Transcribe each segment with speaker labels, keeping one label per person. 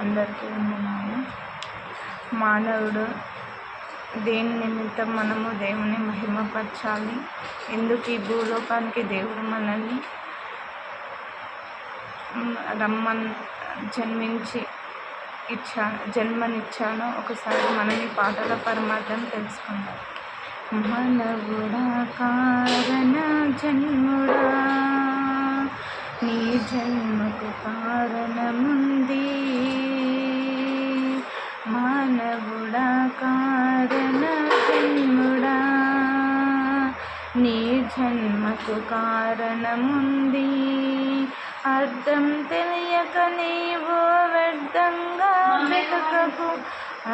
Speaker 1: అందరికీ వందనాలు. మానవుడు దేని నిమిత్తం మనము దేవుని మహిమపరచాలి? ఎందుకు ఈ భూలోకానికి దేవుడు మనల్ని జన్మనిచ్చానో ఒకసారి మనం ఈ పాటల పరమార్థం తెలుసుకుందాం. మానవుడా కారణ జన్ముడా, నీ జన్మకు కారణముంది. మానవుడా కారణ జన్ముడా, నీ జన్మకు కారణముంది. అర్థం తెలియక నీవు వ్యర్థంగా బ్రతకకు,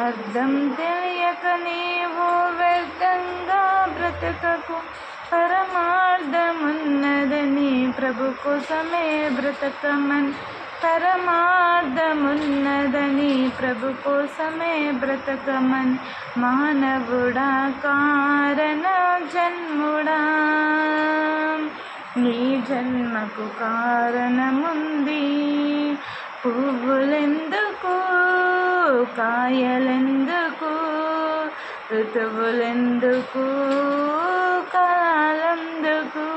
Speaker 1: అర్థం తెలియక నీవు వ్యర్థంగా బ్రతకకు. పరమార్థమున్నదని ప్రభు కోసమే బ్రతకమని, పరమార్థమున్నదని ప్రభు కోసమే బ్రతకమని. మానవుడా కారణ జన్ముడా, నీ జన్మకు కారణముంది. పువ్వులెందుకు, కాయలెందుకు, ఋతువులెందుకు, కాలందుకు.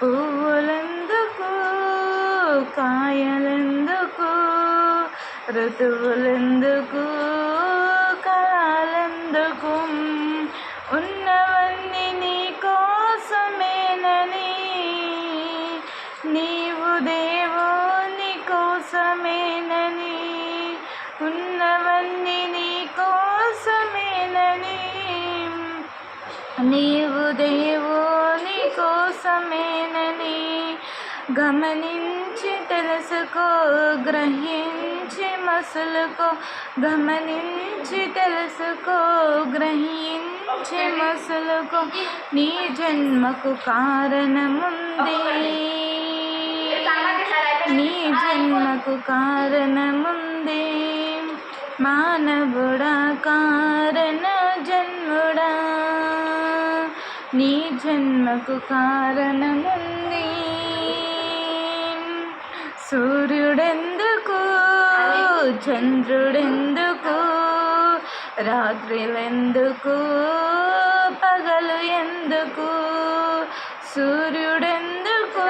Speaker 1: పువ్వులెందుకు, కాయలెందుకు, ఋతువులెందుకు, కాలందుకు. ఉన్నవన్నీ నీ కోసమేనని, నీవు దేవుని కోసమేనని. ఉన్నవన్నీ నీ కోసమేనని, నీవు దేవుని కోసమేనని. గమనించి తెలుసుకో, గ్రహించి మసులుకో. గమనించి తెలుసుకో, గ్రహించి మసులుకో. నీ జన్మకు కారణముంది, నీ జన్మకు కారణముంది. మానవుడా కారణ జన్ముడా, నీ జన్మకు కారణముంది. సూర్యుడెందుకు, చంద్రుడెందుకు, రాత్రులెందుకు, పగలు ఎందుకు. సూర్యుడెందుకు,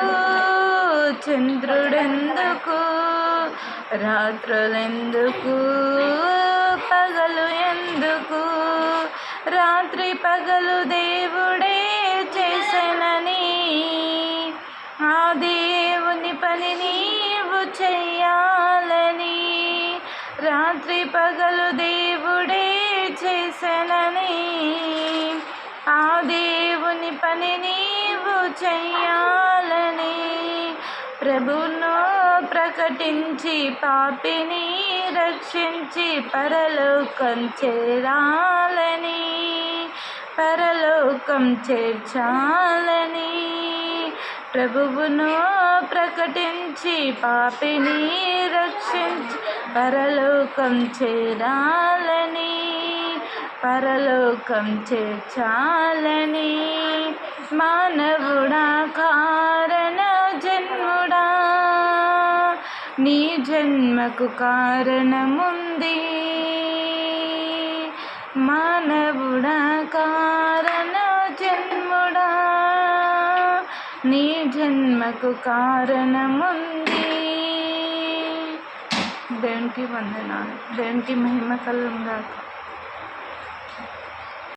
Speaker 1: చంద్రుడెందుకు, రాత్రులెందుకు, పగలు ఎందుకు. రాత్రి పగలు దేవుడే చేసెనని, ఆ దేవుని పని నీవు చెయ్యాలని. రాత్రి పగలు దేవుడే చేసెనని, ఆ దేవుని పని నీవు చెయ్యాలని. ప్రభువును ప్రకటించి పాపిని రక్షించి పరలోకం చేరాలని, పరలోకం చేర్చాలని. ప్రభువును ప్రకటించి పాపిని రక్షించి పరలోకం చేరాలని, పరలోకం చేర్చాలని. మానవుడా కారణ జన్ముడా, నీ జన్మకు కారణముంది. మానవుడా కారణ జన్ముడా, నీ జన్మకు కారణముంది. దేవునికి వందనాలు. దేవునికి మహిమ కలుగుగాక.